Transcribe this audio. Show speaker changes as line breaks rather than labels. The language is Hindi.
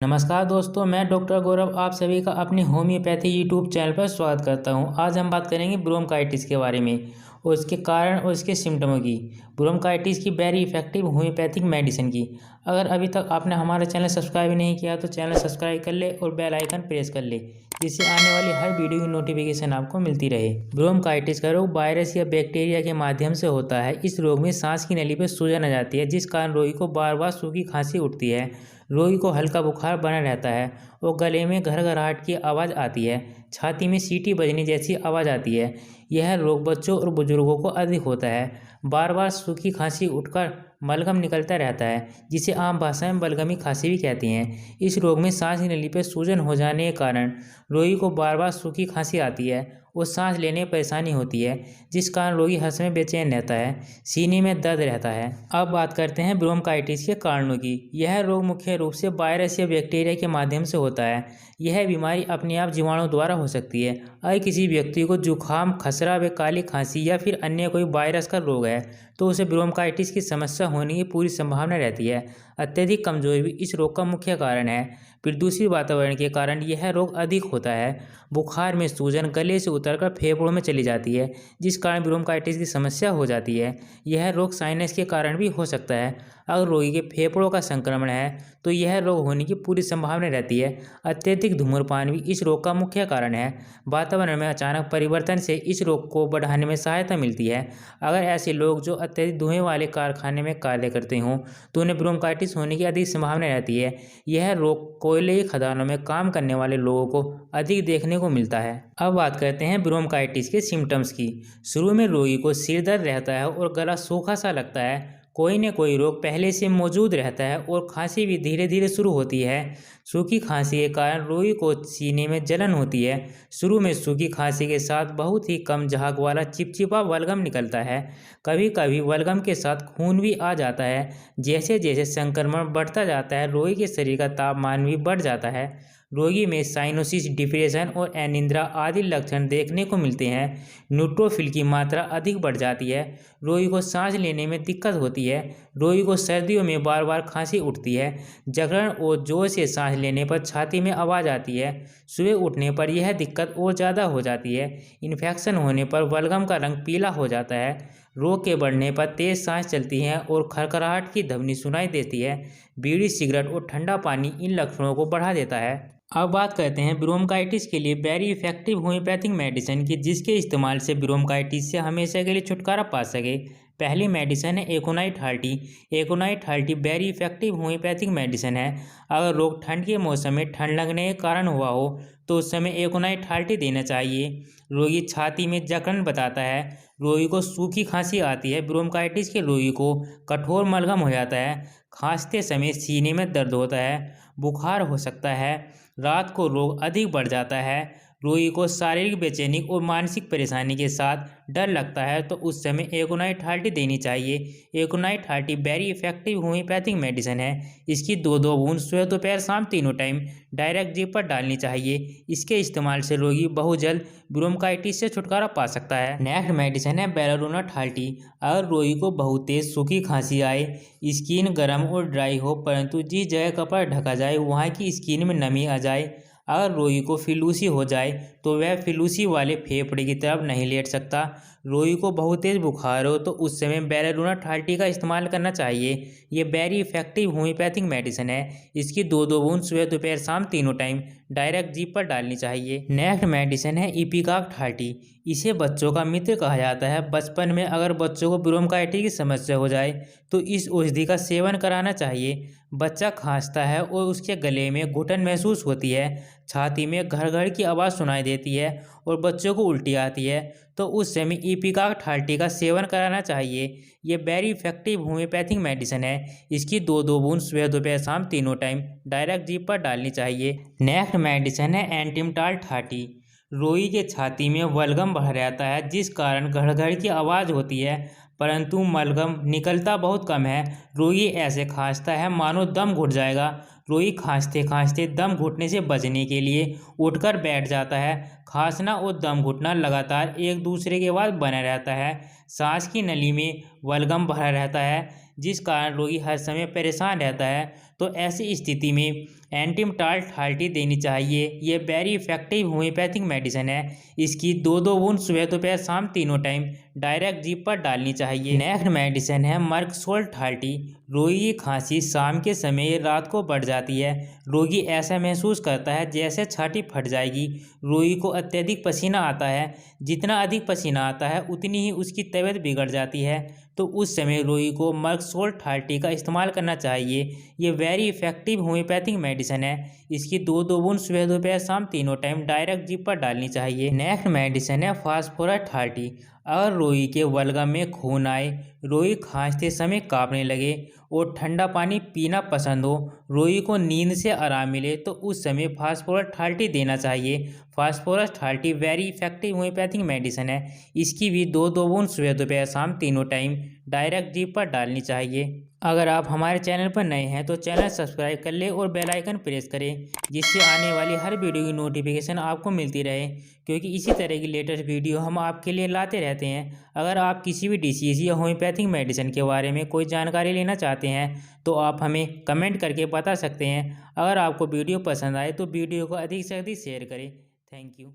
नमस्कार दोस्तों, मैं डॉक्टर गौरव आप सभी का अपनी होम्योपैथी यूट्यूब चैनल पर स्वागत करता हूं। आज हम बात करेंगे ब्रोंकाइटिस के बारे में और उसके कारण और उसके सिम्टमों की। ब्रोंकाइटिस की वेरी इफेक्टिव होम्योपैथिक मेडिसिन की। अगर अभी तक आपने हमारा चैनल सब्सक्राइब नहीं किया तो चैनल सब्सक्राइब कर ले और बेल आइकन प्रेस कर ले, जिससे आने वाली हर वीडियो की नोटिफिकेशन आपको मिलती रहे। ब्रोंकाइटिस का रोग वायरस या बैक्टीरिया के माध्यम से होता है। इस रोग में सांस की नली पर सूजन आ जाती है, जिस कारण रोगी को बार बार सूखी खांसी उठती है। रोगी को हल्का बुखार बना रहता है और गले में घरघराहट की आवाज़ आती है। छाती में सीटी बजने जैसी आवाज़ आती है। यह रोग बच्चों और बुजुर्गों को अधिक होता है। बार बार सूखी खांसी उठकर बलगम निकलता रहता है, जिसे आम भाषा में बलगमी खांसी भी कहते हैं। इस रोग में सांस की नली पर सूजन हो जाने के कारण रोगी को बार बार सूखी खांसी आती है और सांस लेने में परेशानी होती है, जिस कारण रोगी हर समय बेचैन रहता है। सीने में दर्द रहता है। अब बात करते हैं ब्रोंकाइटिस के कारणों की। यह रोग मुख्य रूप से वायरस या बैक्टीरिया के माध्यम से होता है। यह बीमारी अपने आप जीवाणु द्वारा हो सकती है। अगर किसी व्यक्ति को जुकाम, खसरा व काली खांसी या फिर अन्य कोई वायरस का रोग है तो उसे ब्रोंकाइटिस की समस्या होने की पूरी संभावना रहती है। अत्यधिक कमजोरी भी इस रोग का मुख्य कारण है। प्रदूषित वातावरण के कारण यह रोग अधिक होता है। बुखार में सूजन गले से उतरकर फेफड़ों में चली जाती है, जिस कारण ब्रोंकाइटिस की समस्या हो जाती है। यह रोग साइनस के कारण भी हो सकता है। अगर रोगी के फेफड़ों का संक्रमण है तो यह रोग होने की पूरी संभावना रहती है। अत्यधिक धूम्रपान भी इस रोग का मुख्य कारण है। वातावरण में अचानक परिवर्तन से इस रोग को बढ़ाने में सहायता मिलती है। अगर ऐसे लोग जो अत्यधिक धुएं वाले कारखाने में कार्य करते हों तो उन्हें ब्रोंकाइटिस होने की अधिक संभावना रहती है। यह रोग कोयले की खदानों में काम करने वाले लोगों को अधिक देखने को मिलता है। अब बात करते हैं ब्रोंकाइटिस के सिम्टम्स की। शुरू में रोगी को सिर दर्द रहता है और गला सूखा सा लगता है। कोई न कोई रोग पहले से मौजूद रहता है और खांसी भी धीरे धीरे शुरू होती है। सूखी खांसी के कारण रोगी को सीने में जलन होती है। शुरू में सूखी खांसी के साथ बहुत ही कम झाग वाला चिपचिपा बलगम निकलता है। कभी कभी बलगम के साथ खून भी आ जाता है। जैसे जैसे संक्रमण बढ़ता जाता है रोगी के शरीर का तापमान भी बढ़ जाता है। रोगी में साइनोसिस, डिप्रेशन और अनिद्रा आदि लक्षण देखने को मिलते हैं। न्यूट्रोफिल की मात्रा अधिक बढ़ जाती है। रोगी को सांस लेने में दिक्कत होती है। रोगी को सर्दियों में बार बार खांसी उठती है। जकड़न और जोर से सांस लेने पर छाती में आवाज़ आती है। सुबह उठने पर यह दिक्कत और ज़्यादा हो जाती है। इन्फेक्शन होने पर बलगम का रंग पीला हो जाता है। रोग के बढ़ने पर तेज सांस चलती है और खरखराहट की ध्वनि सुनाई देती है। बीड़ी, सिगरेट और ठंडा पानी इन लक्षणों को बढ़ा देता है। अब बात करते हैं ब्रोंकाइटिस के लिए वेरी इफेक्टिव होम्योपैथिक मेडिसिन की, जिसके इस्तेमाल से ब्रोंकाइटिस से हमेशा के लिए छुटकारा पा सके। पहली मेडिसिन है aconite hearty. Aconite hearty very effective homeopathic medicine है। अगर रोग ठंड के मौसम में ठंड लगने के कारण हुआ हो तो उस समय एकोनाइट हार्टी देना चाहिए। रोगी छाती में जकड़न बताता है। रोगी को सूखी खांसी आती है। ब्रोंकाइटिस के रोगी को कठोर मलगम हो जाता है। खांसते समय सीने में दर्द होता है। बुखार हो सकता है। रात को रोग अधिक बढ़ जाता है। रोगी को शारीरिक बेचैनी और मानसिक परेशानी के साथ डर लगता है तो उस समय एकोनाइट हार्टी देनी चाहिए। Aconite hearty very effective homeopathic medicine है। इसकी दो दो बूंद सुबह, दोपहर, शाम तीनों टाइम डायरेक्ट जीभ पर डालनी चाहिए। इसके इस्तेमाल से रोगी बहुत जल्द ब्रोंकाइटिस से छुटकारा पा सकता है। नेक्स्ट मेडिसिन है बेलाडोनाट हार्टी। अगर रोगी को बहुत तेज सूखी खांसी आए, स्किन गर्म और ड्राई हो, परंतु जिस जगह कपड़ा ढका जाए वहाँ की स्किन में नमी आ जाए, अगर रोगी को फिलूसी हो जाए तो वह फिलूसी वाले फेफड़े की तरफ नहीं लेट सकता, रोगी को बहुत तेज बुखार हो तो उस समय बेलाडोनाट हार्टी का इस्तेमाल करना चाहिए। ये वेरी इफेक्टिव होम्योपैथिक मेडिसिन है। इसकी दो दो बूंद सुबह, दोपहर, शाम तीनों टाइम डायरेक्ट जीभ पर डालनी चाहिए। नेक्स्ट मेडिसिन है इपिकाक्ट हार्टी। इसे बच्चों का मित्र कहा जाता है। बचपन में अगर बच्चों को ब्रोंकाइटिस की समस्या हो जाए तो इस औषधि का सेवन कराना चाहिए। बच्चा खांसता है और उसके गले में घुटन महसूस होती है, छाती में घड़-घड़ की आवाज़ सुनाई देती है और बच्चों को उल्टी आती है तो उस समय इपिकाक्ट हार्टी का सेवन कराना चाहिए। ये वेरी इफेक्टिव होम्योपैथिक मेडिसिन है। इसकी दो दो बूंद सुबह, दोपहर, शाम तीनों टाइम डायरेक्ट जीभ पर डालनी चाहिए। नेक्स्ट मेडिसिन है एंटिमटाल्ट हार्टी। रोगी के छाती में बलगम भर रहता है, जिस कारण घड़-घड़ की आवाज़ होती है, परंतु मलगम निकलता बहुत कम है। रोगी ऐसे खांसता है मानो दम घुट जाएगा। रोगी खांसते खांसते दम घुटने से बचने के लिए उठकर बैठ जाता है। खांसना और दम घुटना लगातार एक दूसरे के बाद बना रहता है। सांस की नली में बलगम भरा रहता है, जिस कारण रोगी हर समय परेशान रहता है। तो ऐसी स्थिति में एंटीमटाल 30 देनी चाहिए। ये वेरी इफेक्टिव होम्योपैथिक मेडिसिन है। इसकी 2-2 बूंद सुबह दोपहर शाम तीनों टाइम डायरेक्ट जीभ पर डालनी चाहिए। नेक्स्ट मेडिसिन है मर्कसोल 30। रोगी की खांसी शाम के समय रात को बढ़ जाती है। रोगी ऐसा महसूस करता है जैसे छाती फट जाएगी। रोगी को अत्यधिक पसीना आता है। जितना अधिक पसीना आता है उतनी ही उसकी तबीयत बिगड़ जाती है। तो उस समय रोगी को मर्कसोल 30 का इस्तेमाल करना चाहिए। ये वेरी इफेक्टिव होम्योपैथिक मेडिसिन है। इसकी 2-2 बूंद सुबह दोपहर शाम तीनों टाइम डायरेक्ट जीभ पर डालनी चाहिए। नेक्स्ट मेडिसिन है फास्फोरस 30। अगर रोगी के बलगम में खून आए, रोगी खांसते समय कांपने लगे और ठंडा पानी पीना पसंद हो, रोगी को नींद से आराम मिले तो उस समय फास्फोरस 30 देना चाहिए। Phosphorus 30 very effective homeopathic medicine है। इसकी भी 2-2 बूंद सुबह दोपहर शाम तीनों टाइम डायरेक्ट जीभ पर डालनी चाहिए। अगर आप हमारे चैनल पर नए हैं तो चैनल सब्सक्राइब कर लें और बेल आइकन प्रेस करें, जिससे आने वाली हर वीडियो की नोटिफिकेशन आपको मिलती रहे, क्योंकि इसी तरह की लेटेस्ट वीडियो हम आपके लिए लाते रहते हैं। अगर आप किसी भी डिसीज़ या होम्योपैथिक मेडिसिन के बारे में कोई जानकारी लेना चाहते हैं तो आप हमें कमेंट करके बता सकते हैं। अगर आपको वीडियो पसंद आए तो वीडियो को अधिक से अधिक शेयर करें। Thank you.